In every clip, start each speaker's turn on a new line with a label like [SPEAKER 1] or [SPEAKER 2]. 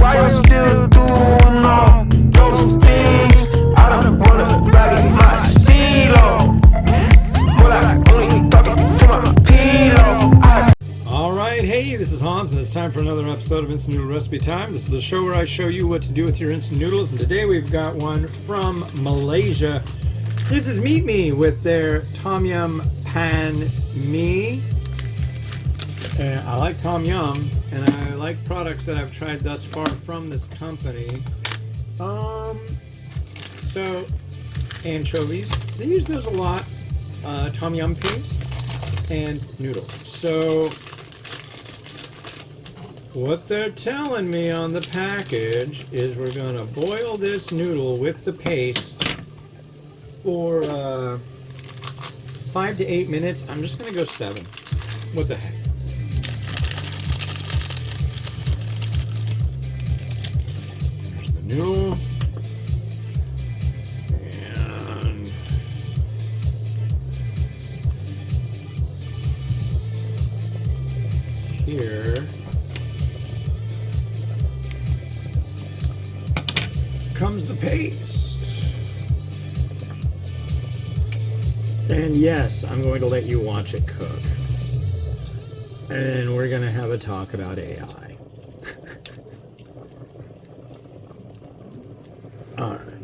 [SPEAKER 1] why you still doing all those things? I don't wanna brag in my stilo. More like only talking to my pillow.
[SPEAKER 2] Alright, hey, this is Hans, and it's time for another episode of Instant Noodle Recipe Time. This is the show where I show you what to do with your instant noodles, and today we've got one from Malaysia. This is Meet Me with their Tom Yum Pan Mi. And I like Tom Yum, and I like products that I've tried thus far from this company. So, anchovies. They use those a lot. Tom Yum paste and noodles. So, what they're telling me on the package is we're going to boil this noodle with the paste for 5 to 8 minutes. I'm just going to go 7. What the heck? There's the noodle. And here comes the paste. And yes, I'm going to let you watch it cook. And we're going to have a talk about AI. Alright.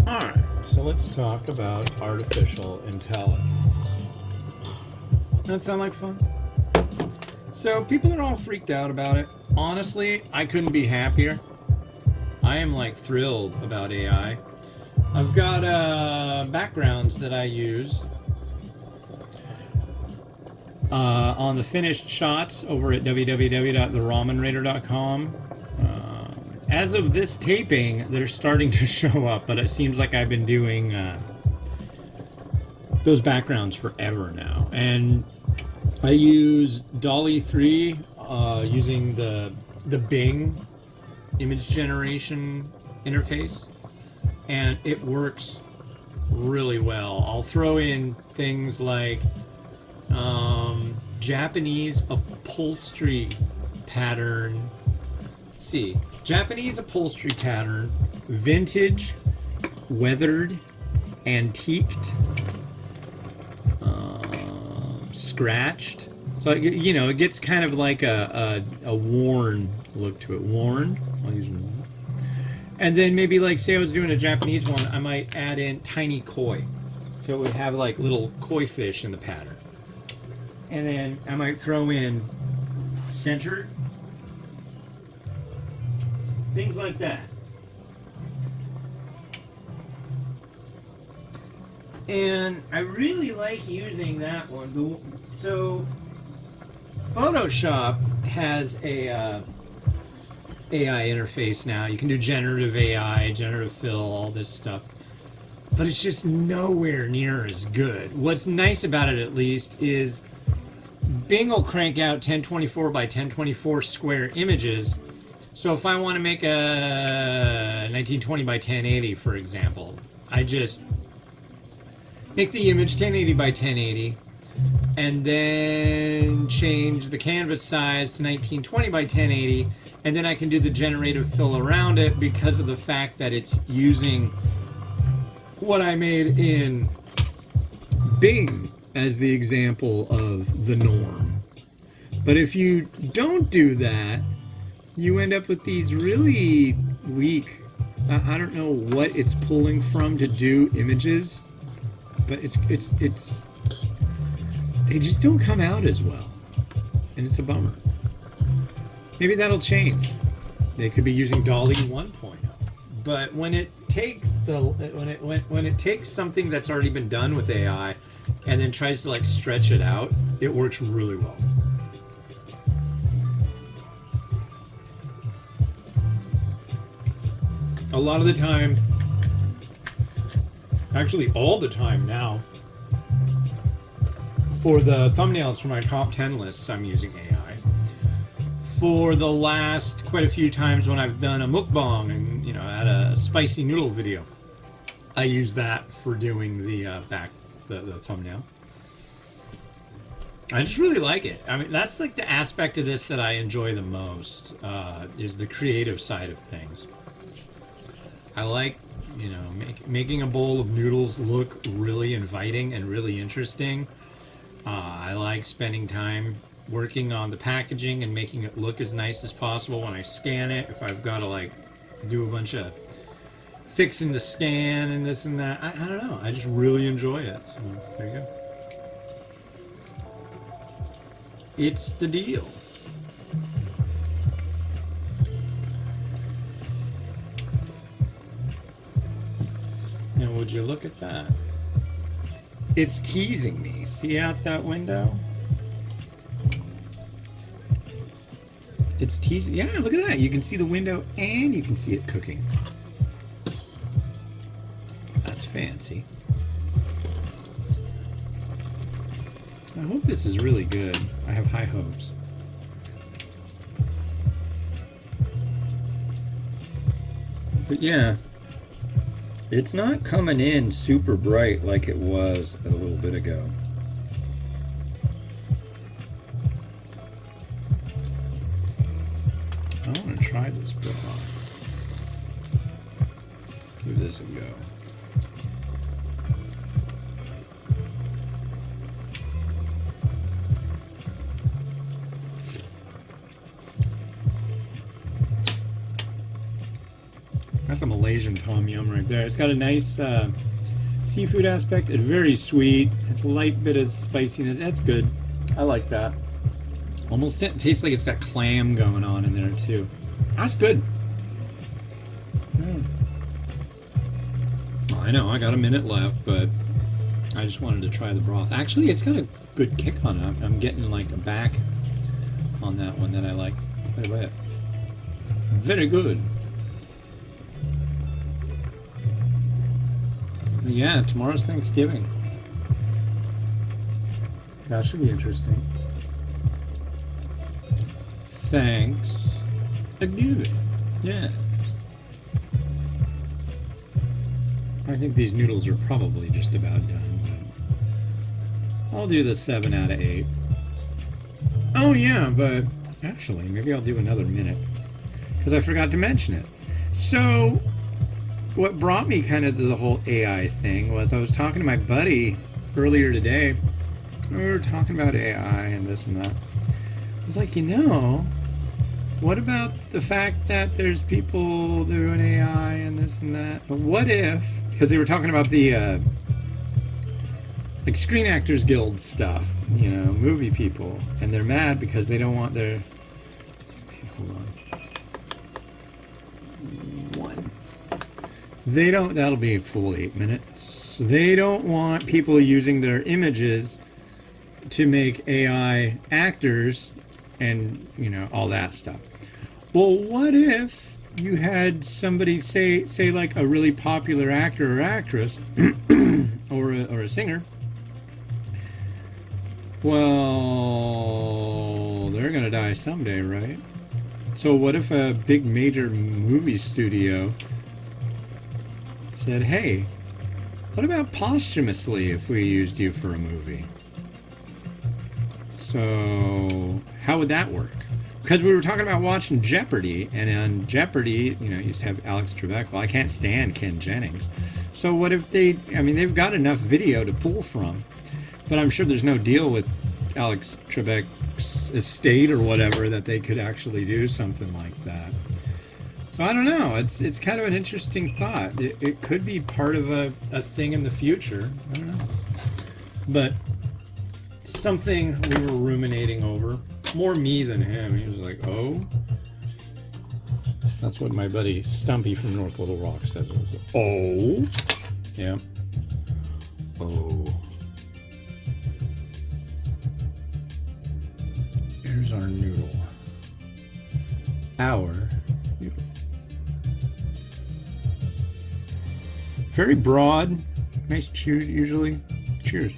[SPEAKER 2] Alright, so let's talk about artificial intelligence. That sound like fun? So people are all freaked out about it. Honestly, I couldn't be happier. I am like thrilled about AI. I've got backgrounds that I use on the finished shots over at www.theramenraider.com. As of this taping, they're starting to show up, but it seems like I've been doing those backgrounds forever now. And I use Dolly 3 using the Bing image generation interface, and it works really well. I'll throw in things like Japanese upholstery pattern. Let's see, Japanese upholstery pattern, vintage, weathered, antiqued, scratched. So you know, it gets kind of like a worn look to it. Worn. I'll use worn. And then maybe like, say I was doing a Japanese one, I might add in tiny koi. So it would have like little koi fish in the pattern. And then I might throw in centered. Things like that. And I really like using that one. So Photoshop has a AI interface now. You can do generative AI, generative fill, all this stuff. But it's just nowhere near as good. What's nice about it, at least, is Bing will crank out 1024 by 1024 square images. So if I want to make a 1920 by 1080, for example, I just make the image 1080 by 1080 and then change the canvas size to 1920 by 1080, and then I can do the generative fill around it because of the fact that it's using what I made in Bing as the example of the norm. But if you don't do that, you end up with these really weak, I don't know what it's pulling from to do images, but it's they just don't come out as well, and it's a bummer. Maybe that'll change. They could be using Dolly 1.0, but when it takes when it takes something that's already been done with AI and then tries to like stretch it out, it works really well. A lot of the time, actually all the time now, for the thumbnails for my top 10 lists, I'm using AI. For the last quite a few times when I've done a mukbang and, you know, had a spicy noodle video, I use that for doing the the thumbnail. I just really like it. I mean, that's like the aspect of this that I enjoy the most, is the creative side of things. I like, making a bowl of noodles look really inviting and really interesting. I like spending time working on the packaging and making it look as nice as possible when I scan it. If I've got to like do a bunch of fixing the scan and this and that, I don't know. I just really enjoy it. So there you go. It's the deal. And would you look at that? It's teasing me. See out that window? It's teasing. Yeah, look at that. You can see the window and you can see it cooking. That's fancy. I hope this is really good. I have high hopes. But yeah, it's not coming in super bright like it was a little bit ago. I want to try this broth. Give this a go. That's a Malaysian tom yum right there. It's got a nice seafood aspect. It's very sweet. It's a light bit of spiciness. That's good. I like that. Almost tastes like it's got clam going on in there too. That's good. Well, I know I got a minute left, but I just wanted to try the broth. Actually, it's got a good kick on it. I'm getting like a back on that one that I like quite a bit. Very good. Yeah, tomorrow's Thanksgiving. That should be interesting. Thanks. Again. Yeah. I think these noodles are probably just about done, but I'll do the 7 out of 8. Oh yeah, but actually, maybe I'll do another minute because I forgot to mention it. So, what brought me kind of to the whole AI thing was I was talking to my buddy earlier today. We were talking about AI and this and that. I was like, what about the fact that there's people doing AI and this and that? But what if, because they were talking about the like Screen Actors Guild stuff, movie people, and they're mad because they don't want their, okay, hold on. They don't, that'll be a full 8 minutes. They don't want people using their images to make AI actors and, all that stuff. Well, what if you had somebody say like a really popular actor or actress or a singer? Well, they're going to die someday, right? So what if a big major movie studio said, hey, what about posthumously if we used you for a movie? So how would that work? Because we were talking about watching Jeopardy, and on Jeopardy, used to have Alex Trebek. Well, I can't stand Ken Jennings. So what if they've got enough video to pull from, but I'm sure there's no deal with Alex Trebek's estate or whatever that they could actually do something like that. So I don't know. It's kind of an interesting thought. It could be part of a thing in the future. I don't know. But something we were ruminating over. More me than him. He was like, oh? That's what my buddy Stumpy from North Little Rock says. It was, oh? Yeah. Oh. Here's our noodle. Our noodle. Very broad. Nice chew usually. Cheers.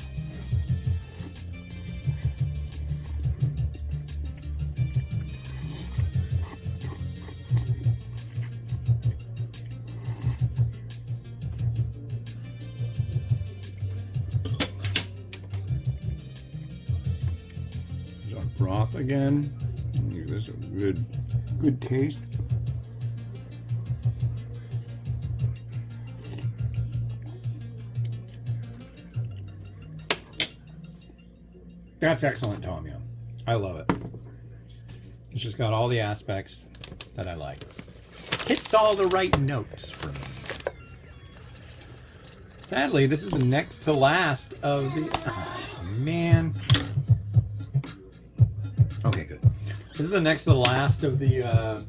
[SPEAKER 2] broth again. Give this a good taste. That's excellent tom yum. I love it. It's just got all the aspects that I like. Hits all the right notes for me. Sadly, this is the next to last of the... Oh, man. Okay, good. This is the next to last of the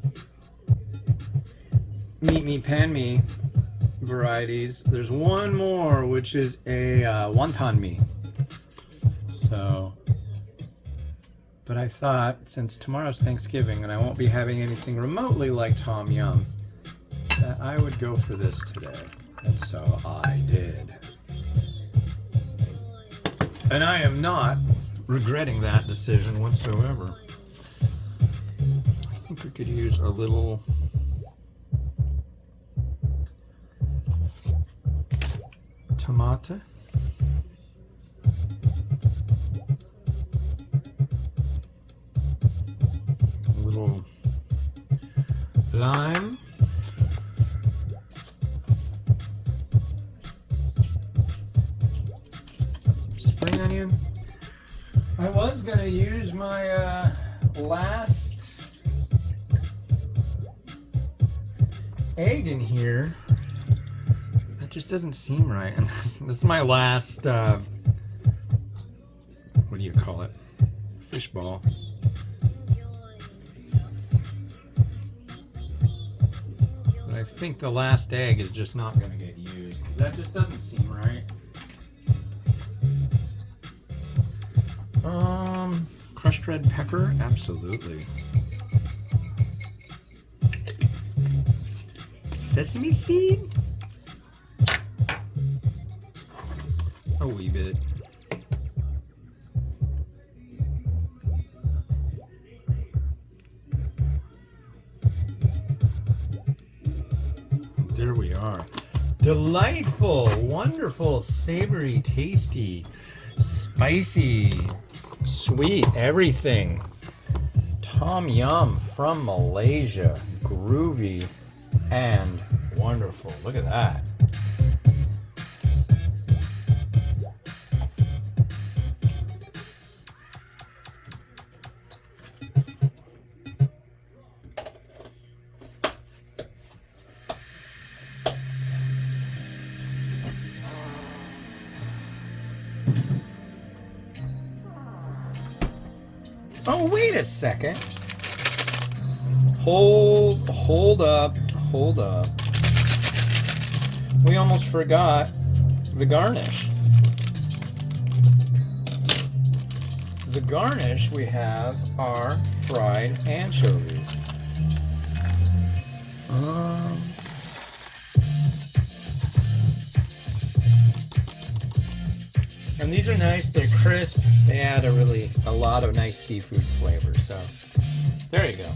[SPEAKER 2] meat pan mee varieties. There's one more, which is a wonton mee. So, but I thought since tomorrow's Thanksgiving and I won't be having anything remotely like tom yum, that I would go for this today. And so I did. And I am not regretting that decision whatsoever. I think we could use a little tomato. A little lime. Spring onion. I was gonna use my last egg in here. That just doesn't seem right. And this is my last what do you call it? Fish ball. But I think the last egg is just not gonna get used. That just doesn't seem right. Crushed red pepper, absolutely. Sesame seed? A wee bit. There we are. Delightful, wonderful, savory, tasty, spicy, sweet, everything. Tom yum from Malaysia. Groovy and wonderful. Look at that. Oh, wait a second. Hold up. We almost forgot the garnish. The garnish we have are fried anchovies. And these are nice, they're crisp, they add a lot of nice seafood flavor, so there you go.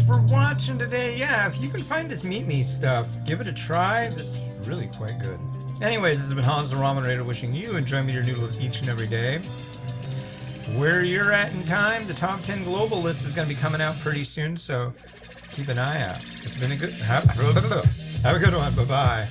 [SPEAKER 2] For watching today. Yeah, if you can find this meat me stuff, give it a try. It's really quite good. Anyways, this has been Hans the Ramen Raider wishing you enjoy meat your noodles each and every day. Where you're at in time, the top 10 global list is going to be coming out pretty soon, so keep an eye out. It's been a good have a good one. Bye-bye.